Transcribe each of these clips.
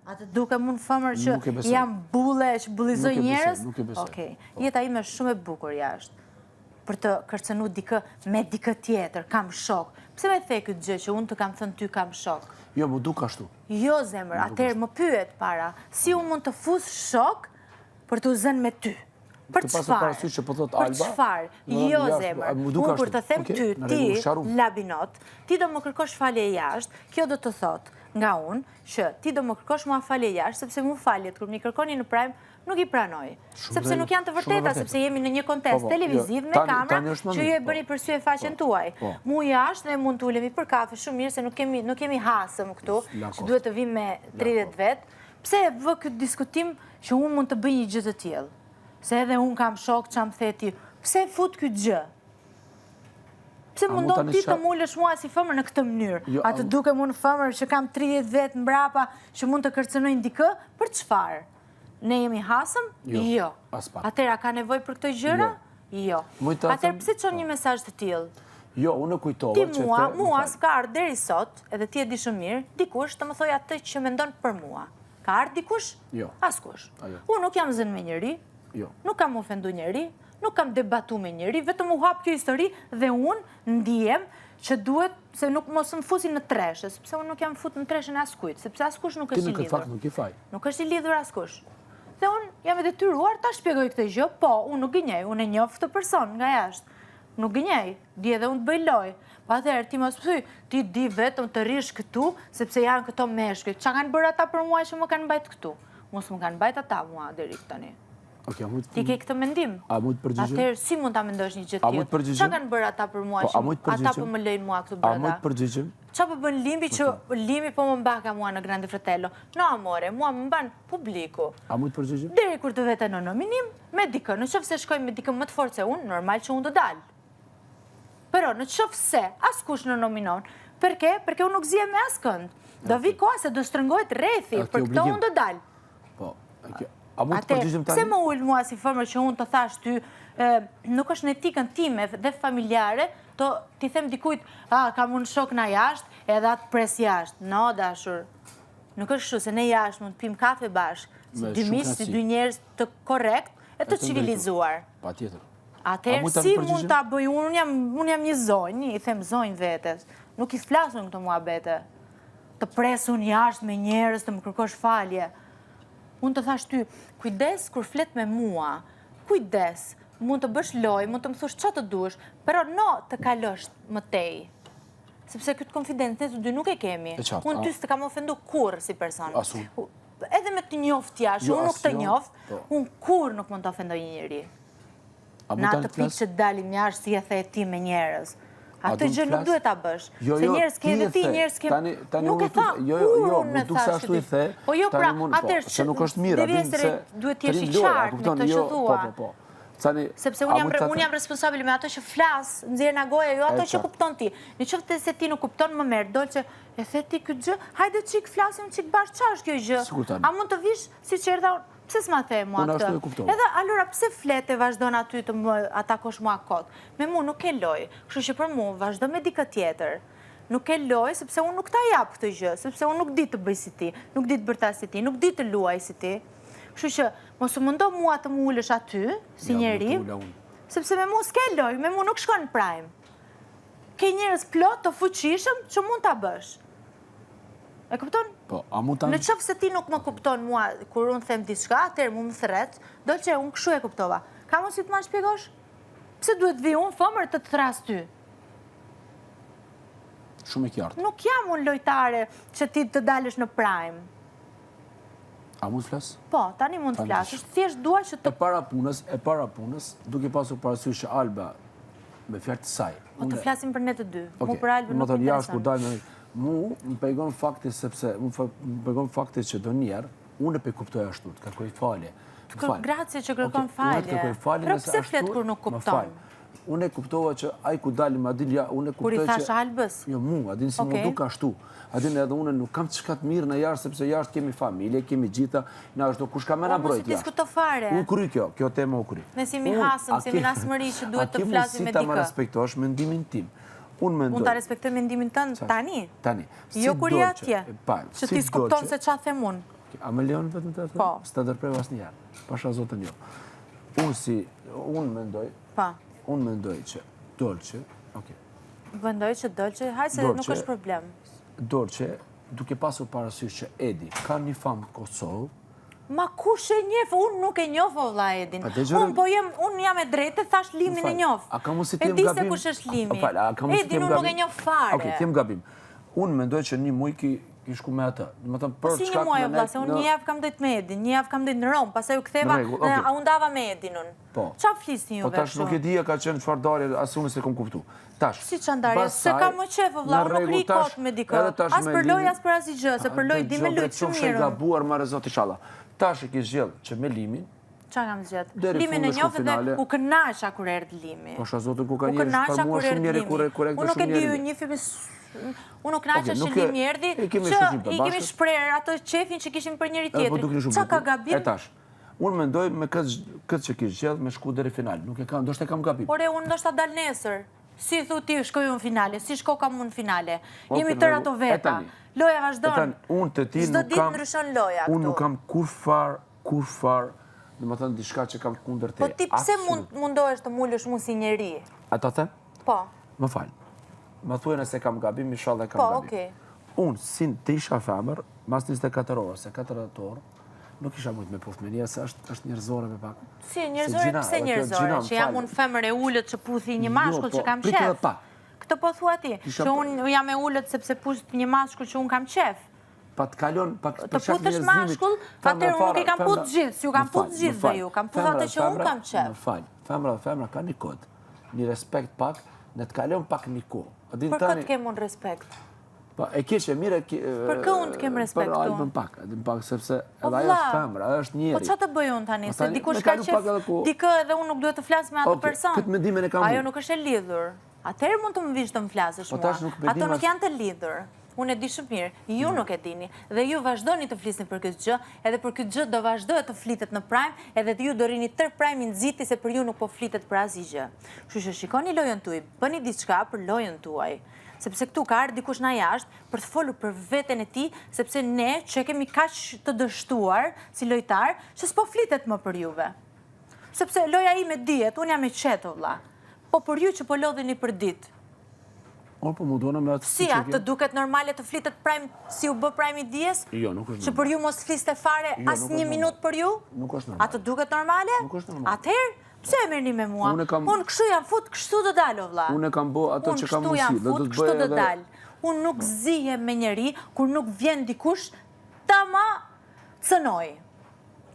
Atë duke mund fëmër që jam bulle, që bullizoj njerës? Nuk e besoj. Okej, jeta ime shumë e bukur jashtë. Për të kërcenu dikë me dikë tjetër, kam shok. Pse me the këtë gjë që unë të kam thënë ty kam shok? Jo, më duk ashtu. Jo, zemër, atëherë më pyet para, si unë mund të fus shok për të zënë me ty? Për çfarë? Për çfarë? Jo, zemër, unë kur të them ty, ti, labinot, ti do më kërkosh falje jashtë, kjo do të thotë nga unë që ti do më kërkosh mua falje jashtë, sepse mu faljet, kur më kërkoni në prime, nuk i pranoj. Sepse nuk janë të vërteta, sepse jemi në një kontest televiziv me kamera që ju e bëni për sy e faqen tuaj. Mu jashtë ne mund të ulemi për kafe shumë mirë, se nuk kemi hasëm këtu, që duhet të vim me 30 vetë. Pse e vë këtë diskutim që unë mund të bëj një gjë të tillë? Se edhe unë kam shok që am theti, pse fut këtë gjë? Pse mundon ti të mulësh mua si fëmër në këtë mënyrë? A të duke mu në fëmër që kam 30 vetë mbrapa që mund të kërcënojnë dikë? Për çfarë? Ne jemi hasëm? Jo. Atëra ka nevoj për këtë gjëra? Jo. Atëra pse çon një mesazh të tillë? Jo, unë kujtova që mua s'ka ardhur deri sot, edhe ti e di shumë mirë, dikush të më thojë atë që mendon për mua. Ka ardhur dikush? Jo. Askush. Unë nuk jam zënë me njëri. Jo. Nuk kam ofendu njëri, nuk kam debatu me njëri, vetëm u hap kjo histori dhe unë ndihem që duhet, se nuk mos më fusin në treshe, sepse unë nuk jam fut në treshe në askujt, sepse askush nuk është i lidhur. Ti në këtë fakt nuk i faj. Nuk është i lidhur askush. Dhe unë jam e detyruar ta shpjegoj këtë gjë, po, unë nuk gënjej, unë e njoh këtë person nga jashtë. Nuk gënjej, di edhe unë të bëj lojë. Pa atëherë ti mos thuj, ti di vetëm të rish këtu, sepse janë këto meshkujt. Çka kanë bërë ata për mua që më kanë mbajt këtu? Mos më kanë mbajt ata mua deri tani. Ti ke këtë mendim? A mund të përgjigjem? Atëherë si mund ta mendosh një gjë tillë? Çka kanë bërë ata për mua që ata po më lejnë mua këtu brenda? A mund të përgjigjem? Çfarë po bën Limbi që Limbi po më mbaka mua në Grande Fratello? No amore, mua më mban publiku. A mund të përgjigjem? Deri kur të vete në nominim me dikë, nëse shkoj me dikë më të fortë se unë, normal që unë do dal. Pero nëse askush në nominon, perché? Perché unë nuk zihem me askënd. Do vi koha se do shtrëngohet rrethi, për këtë unë do dal. Po, a mund të përgjigjem tani? Pse më ul mua si fëmër që unë të thash ty, nuk është në etikën time dhe familjare, ti them dikujt, kam unë shok na jashtë, edhe atë pres jashtë. No, dashur, nuk është kështu, se ne jashtë mund të pim kafe bashkë, si dy miq, si dy njerëz të korrekt e të civilizuar. Patjetër. Atëherë si mund ta bëj unë jam një zonjë, i them zonjë vetes. Nuk i flasun këto muhabete. Të presun jashtë me njerëz, të më kërkosh falje. Unë të thash ty, kujdes kur flet me mua, kujdes, mund të bësh lojë, mund të më thush çfarë të duash, pero no të kalosh më tej. Sepse këtë konfidencë ne të dy nuk e kemi. Unë ty s'të kam ofendu kurrë si person. Edhe me të njoft jashtë, unë nuk të njoft, unë kurrë nuk mund të ofendoj një njeri. Në atë pikë që dalim jashtë si e the ti me njerëz. Atë gjë nuk duhet ta bësh. Se njerëz ke edhe ti, njerëz ke... Nuk e tha, unë me thash të ti. Po jo, pra, atërë që nuk është mirë, duhet t'jesh i qartë me këtë që thua. Sepse unë jam responsabil me ato që flas, nxjerr nga goja, jo ato që kupton ti. Në qoftë se ti nuk kupton, më merr dol që e the ti këtë gjë, hajde çik flasim çik bashkë, çfarë është kjo gjë? A mund të vish siç erdha? Pse s'ma the mua këtë? Edhe allora pse flet e vazhdon aty të më atakosh mua kot? Me mu nuk ke lojë, kështu që për mu vazhdo me dikë tjetër. Nuk ke lojë sepse unë nuk ta jap këtë gjë, sepse unë nuk di të bëj si ti, nuk di të bërta si ti, nuk di të luaj si ti. Kështu që mos u mundo mua të më ulësh aty si njeri, sepse me mu s'ke lojë, me mu nuk shkon në prime. Ke njerëz plot të fuqishëm që mund ta bësh. E kupton? Në qoftë se ti nuk më kupton mua kur unë them diçka, atëherë mu më thret, dolçe unë kështu e kuptova. Ka mundësi të ma shpjegosh? Pse duhet vi unë fëmër të thras ty? Shumë e qartë. Nuk jam unë lojtare që ti të dalësh në prime. A mund të flas? Po, tani mund të flas. Thjesht dua që të... E para punës, duke pasur parasysh që Alba me fjalë të saj. Po të flasim për ne të dy. Mu për Albën nuk intereson. Mu më pegon fakti sepse më pegon fakti që do njerë, unë e kuptoj ashtu, të kërkoj falje. Grazie që kërkon falje. Pra pse flet kur nuk kupton? Unë e kuptova që ai ku dalim adin ja, unë e kuptoj që... Kur i thash Albës? Jo, mu, adin si mu duka ashtu. Adin edhe unë nuk kam çka të mirë në jashtë, sepse jashtë kemi familje, kemi gjitha, na është do kush ka më na brojt jashtë. Mos i diskuto fare. Unë kry kjo tema u kry. Ne si mi hasëm, si mi nasmëri që duhet të flasim me dikë. A ki mundësi ta më respektosh mendimin tim. Unë ta respektoj mendimin tënë tani? Tani. Jo kur i atje, që ti s'kupton se qa them unë. A me leon vetëm të të? Po. Së të dërpreva asë njerë. Pasha zotën jo. Unë mendoj që Dolce, Mendoj që Dolce, hajse nuk është problem. Dolce, duke pasur parasysh që Edi ka një famë Kosovë. Ma kush e njef, unë nuk e njof o vla Edin. Unë jam e drejtë, thash Limin e njof. E di se kush është Limi. Edin unë nuk e njof fare. Ok, kem gabim. Unë mendoj që një muj ki shku me atë. Si një muaj o vla, se unë një javë kam dojtë me Edin, një javë kam dojtë në Romë, pasaj u ktheva, a unë dava me Edin unë. Qa flisni juve? Po tash nuk e dhja ka qenë qëfar darje, asë unë se kom kuptu. Si që ndarje, se ka më qef o vla, unë nuk ri kotë me dikë. As për loj, as për as i gjë, se për loj di me lujtë shumë mirë. Tash e kishë gjellë që me Limin... Qa kam zgjedhë? Limin e njofë dhe u kënaqa kur erdë Limi. Po shazotën ku ka njërë shparmuar shumë njëri kure këtë unë nuk e di një filmi... Unë nuk kënaqa që Limi erdi, që i kemi shprerë ato qefin që kishim për njëri tjetëri. Qa ka gabim? E tash, unë mendoj me këtë që kishë gjellë me shku deri final. Nuk e kam, do shte kam gabim. Ore, unë do shta dal nesër. Si thu ti shkoj unë finale, si shko kam unë finale. Jemi tërë ato veta. Loja vazhdojnë. Zdo ditë ndryshon loja këtu. Unë nuk kam kur farë, dhe më thënë diçka që kam kundër te. Po ti pse mundohesh të mullësh mu si njeri? A të them? Po. Më falë. Më thuaj nëse kam gabim, mi shalë dhe kam gabim. Po, okej. Unë, si të isha femër, mas 24 orë, se 4 orë, nuk isha mujtë me pushmenia, se është njerëzore me pak. Si, njerëzore, pse njerëzore? Që jam unë femër e ullët që puthi një mashkull që kam qef. Këtë po thua ti, që unë jam e ullët sepse pusht një mashkull që unë kam qef. Pa të kalon, pa të puthësh mashkull, pa tërë unë nuk i kam puth gjithë, si ju kam puth gjithë dhe ju, kam puth atë që unë kam qef. Më falj, femra ka një kod, një respekt pak, në të kalon pak një ko. Për këtë kem unë respekt? E kishe mire... Për kë unë të kem respekt të? Për albën pak, sepse edhe ajo është femra, ajo është njeri. Po që të bëj unë tani, se dikush ka qef, dikë edhe unë nuk duhet të flasë me atë person. Këtë mendimin e kam ajo nuk është e lidhur. Atëherë mund të më vishë të më flasësh mua. Ato nuk janë të lidhur. Unë e di shumë mirë, ju nuk e dini. Dhe ju vazhdoni të flisni për këtë gjë, edhe për këtë gjë do vazhdojë të flitet në Prime, edhe ju do rini tërë Prime i nëziti se për ju nuk po flitet për asnjë gjë. Kështu që shikoni lojën tuaj, bëni diçka për lojën tuaj. Sepse këtu ka ardhur dikush nga jashtë për të folur për veten e tij, sepse ne që kemi kaq të dështuar si lojtar, që s'po flitet më për juve. Sepse loja ime dihet, unë jam e qetë vëlla. Po për ju që po lodheni për ditë. Po mu dona me atë si atë duket normale të flitet Prime si u bë Prime i dijes? Jo, nuk është normale. Që për ju mos fliste fare as një minutë për ju? Nuk është normale. Atë duket normale? Nuk është normale. Atëherë, pse e merrni me mua? Unë kështu jam fut, kështu do dal o vlla. Unë kam bë atë që kam mundësi, do të bëj edhe. Unë kështu do dal. Unë nuk zihem me njeri kur nuk vjen dikush ta ma cënoj.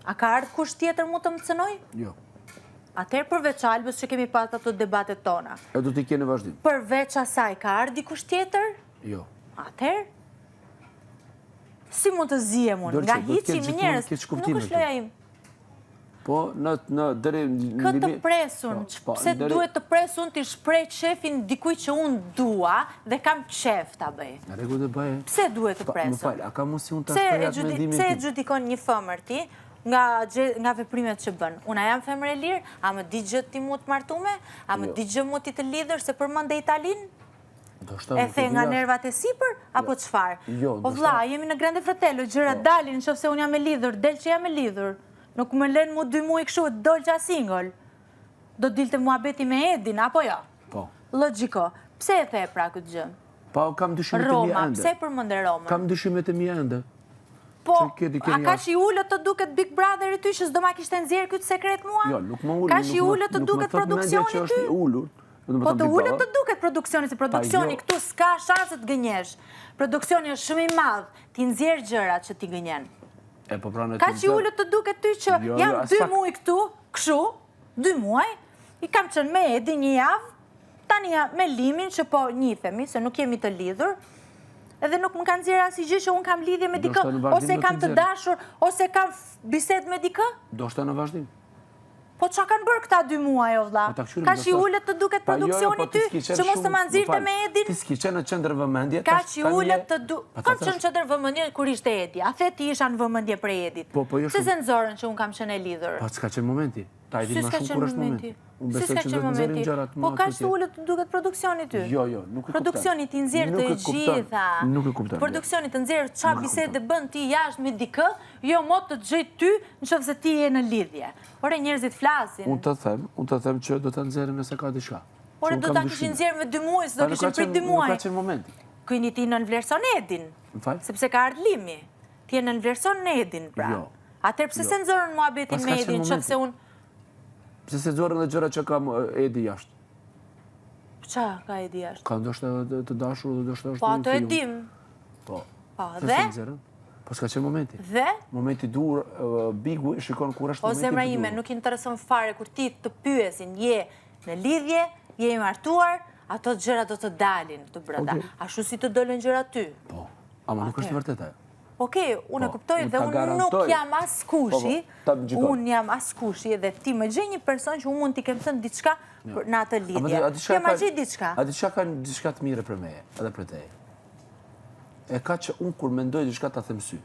A ka ardhur kush tjetër mu të më cënoj? Jo. Atëherë përveç Albës që kemi pas ato debatet tona. E do t'i keni vazhdim. Përveç asaj, ka ardhur dikush tjetër? Jo. Atëherë? Si mund të zihem unë? Nga hiqi me njerëz, nuk është loja im. Po, në deri... Këtë presun, pse duhet të presun t'i shprej qefin dikuj që unë dua dhe kam qef t'a bëj. Në rregull të bëj. Pse duhet të presun? Më falë, a ka mundësi unë t'a shprej atë mendimin tim? Pse e gjudikon një femër ti nga veprimet që bën? Una jam femër e lirë, a më di gjë ti mu të martume? A më di gjë mu ti të lidhër se përmend e Italin? E the nga nervat e sipër, apo qfar? O vlla, jemi në Grande Fratello, gjërat dalin, nëse unë jam e lidhur, del që jam e lidhur. Nuk më lën mu 2 muaj kështu, dol qa single. Do dilte muhabeti me Edin, apo jo? Po. Logjiko. Pse e the pra këtë gjë? Po, kam dyshimet e mia ende. Roma, pse përmende Roma? Kam dyshimet e mia ende. Po, a ka që i ullët të duket Big Brother i ty që s'do ma kishte nxjerrë këtë sekret mua? Jo, nuk më ullët. Ka që i ullët të duket produksioni ty? Po të ullët të duket produksioni, se produksioni këtu s'ka shanse të gënjesh. Produksioni është shumë i madh, ti nxjerr gjërat që ti gënjen. Ka që i ullët të duket ty që jam 2 muaj këtu, këshu, 2 muaj, i kam qenë me Edi një javë, tani me Limin që po njihemi, se nuk jemi të lidhur, edhe nuk më kanë nxjerrë asnjë gjë që unë kam lidhje me dikë, ose kam të dashur, ose kam bisedë me dikë? Do shta në vazhdim. Po çka kanë bërë këta 2 muaj o vlla? Ka që i ullet të duket produksioni ty, që mos të ma nxirrte me Edin? Ti s'ki qenë në qendër vëmendje? Ka që i ullet të duket... Kam qenë në qendër vëmendje kur ishte Edi, a the ti isha në vëmendje për Edit? Se se nxorën që unë kam qenë e lidhur? Po s'ka qenë momenti. Ta e di më shumë kur është momenti. Unë besoj që do të nxjerrim gjërat më po kaq të ulët duket produksioni ty. Jo, nuk e kuptoj. Produksioni ti nxjerr të gjitha. Nuk e kuptoj. Produksioni të nxjerr çfarë bisede bën ti jashtë me dikë, jo mo të xhej ty nëse ti je në lidhje. Ore njerëzit flasin. Unë të them që do ta nxjerrim nëse ka diçka. Ore do ta kishin nxjerr me 2 muaj, do kishin prit 2 muaj. Nuk ka qenë momenti. Kujni ti nën vlerëson Edin. Sepse ka ardhur limi. Ti je nën vlerëson Edin, pra. Jo. Atëherë pse se nxorën muhabetin me Edin, nëse unë Pse se nxorën dhe gjëra që ka Edi jashtë? Qa ka Edi jashtë? Ka ndoshta të dashur dhe ndoshta është po ato e dim. Po. Dhe? Po s'ka qenë momenti. Dhe? Momenti dur, bigu shikon kur është momenti. O zemra ime, nuk intereson fare kur ti të pyesin, je në lidhje, je i martuar, ato gjëra do të dalin të brenda. Ashtu si të dolën gjëra ty. Po, ama nuk është vërtet ajo. Okej, unë e kuptoj dhe unë nuk jam askushi, unë jam askushi dhe ti më gjej një person që unë mund t'i kem thënë diçka në atë lidhje. Ti më gjej diçka. A diçka ka diçka të mire për meje, edhe për teje. E ka që unë kur mendoj diçka ta them sy.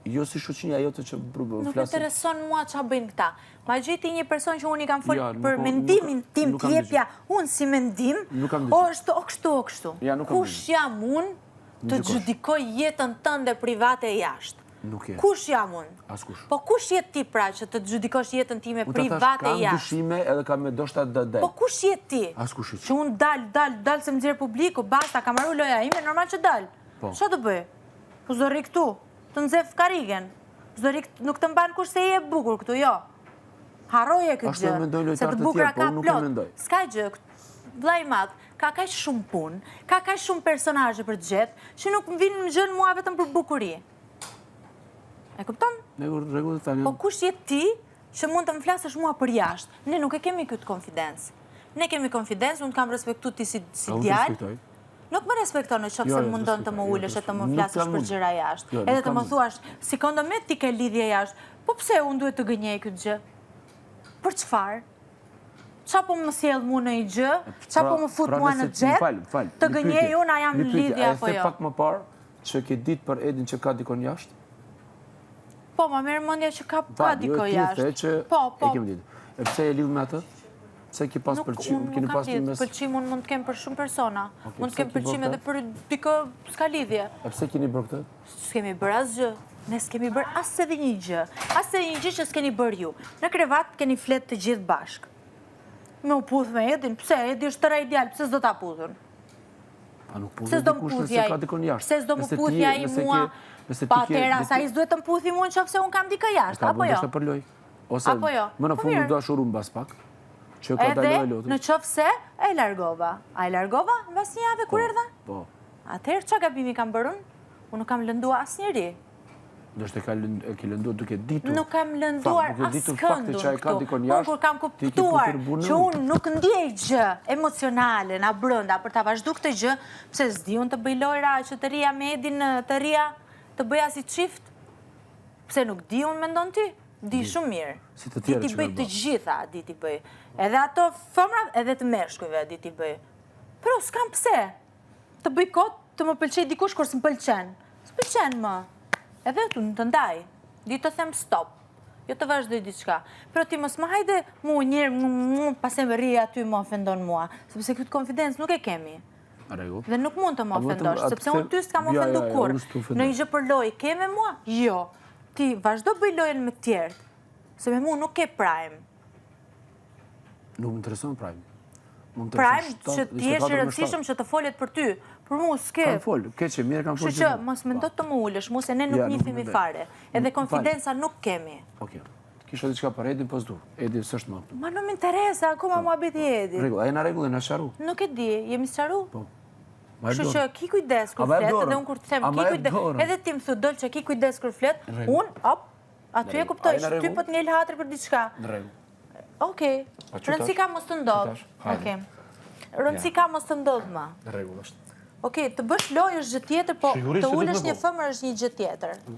Jo si shoqënia jote që flasin. Nuk intereson mua ç'a bëjnë këta. Ma gjej ti një person që unë i kam folë për mendimin tim t'jepja, unë si mendim, është o kështu. Kush jam unë të gjudikoj jetën tënde private jashtë? Nuk je. Kush jam unë? Askush. Po kush je ti pra që të gjudikosh jetën time private jashtë? Kam dyshime edhe kam me doshta dëdej. Po kush je ti? Askush i që. Që unë dal se më nxjerr publiku, basta, ka marru loja ime, normal që dal. Ço të bëj? Po zdo rri këtu, të nxef karigen. Zdo rri nuk të mban kush se je bukur këtu, jo. Harroje këtë gjë. Ashtu e mendoj lojtarë të tjerë, po unë nuk e mendoj. S'ka gjë, vllai i madh, ka kaq shumë punë, ka kaq shumë personazhe për të gjetë, që nuk më vinë në gjën mua vetëm për bukuri. E kupton? Rregull tani. Po kush je ti që mund të më flasësh mua për jashtë? Ne nuk e kemi këtë konfidencë. Ne kemi konfidencë, unë kam respektu ti si djalë. Nuk më respekton në qoftë se mundon të më ulesh e të më flasësh për gjëra jashtë. Edhe të më thuash, sekonda me ti ke lidhje jashtë, po pse unë duhet të gënjej këtë gjë? Për çfarë? Qa po më sjell mu në i gjë, qa po më fut mua në xhep, të gënjej unë a jam në lidhje apo jo. E the pak më parë që ke ditë për Edin që ka dikon jashtë? Po, ma merë mendja që ka dikon jashtë. Po. E kemi ditë. E pse e lidh me atë? Pse ke pas pëlqim? Nuk kam lidh, pëlqim unë mund të kem për shumë persona. Mund të kem pëlqim edhe për dikë s'ka lidhje. E pse keni bërë këtë? S'kemi bërë asgjë. Ne s'kemi bërë as edhe një gjë. As edhe një gjë që s'keni bërë ju. Në krevat keni flet të gjithë bashkë. Me u puth me Edin, pse? Edi është tëra ideal, pse s'do ta puthun? A nuk puthun dikush nëse ka dikon jashtë? Pse s'do më puthja i mua? Pa tëra, sa i s'duhet të më puthi mua në qofë se unë kam dikë jashtë, apo jo? Për loj. Ose më në fundu do ashuru më bas pak, që ka daloj Edhe lotin. në qofë se e largova. A e largova? Vas një jave kur erdha? Po. Atëherë që gabimi kam bërën? Unë nuk kam lëndua as njëri. Do shte ke lënduar duke ditur. Nuk kam lënduar as këndun këtu. Unë kur kam kuptuar që unë nuk ndjej gjë emocionale nga brënda për ta vazhdu këtë gjë, pse s'di unë të bëj lojra që të rria me Edin të rria, të bëja si qift? Pse nuk di unë mendon ti? Di shumë mirë. Si të tjerë që Di ti bëj të gjitha, di ti bëj. Edhe ato fëmrat, edhe të meshkujve di ti bëj. Pero s'kam pse. Të bëj kot, të më pëlqej dikush kur s'm pëlqen. S'pëlqen më. Edhe të ndaj, di të them stop, jo të vazhdoj diçka. Pero ti mos më hajde mu njërë, pasem rri aty më ofendon mua, sepse këtë konfidencë nuk e kemi. Dhe nuk mund të më ofendosh, sepse unë ty s'kam ofendu kur. Në i gjë për loj, ke me mua? Jo. Ti vazhdo bëj lojën me tjertë, se me mu nuk ke prime. Nuk më intereson prime. Prime që ti esh i rëndësishëm që të folet për ty. Për mu s'ke. Kam folë, keqe, mirë kam folë. Kështu që mos mendo të më ulesh, mu se ne nuk njihemi fare. Edhe konfidenca nuk kemi. Okej. Kisha diçka për Edin, po s'dur. Edi s'është më. Ma nuk m'interesa, akoma mua biti Edi. Rregull, a jena rregull e na sharu? Nuk e di, jemi sqaru? Po. Kështu që ki kujdes kur flet, edhe unë kur të them ki kujdes, edhe ti më thu dol që ki kujdes kur flet, unë, hop, aty e kuptoj, ty po të ngel hatër për diçka. Në rregull. Okej. Rëndësi ka mos të ndodh. Okej. Rëndësi ka mos të ndodh më. Në rregull është. Okej, të bësh lojë është gjë tjetër, po të ulesh një femër është një gjë tjetër.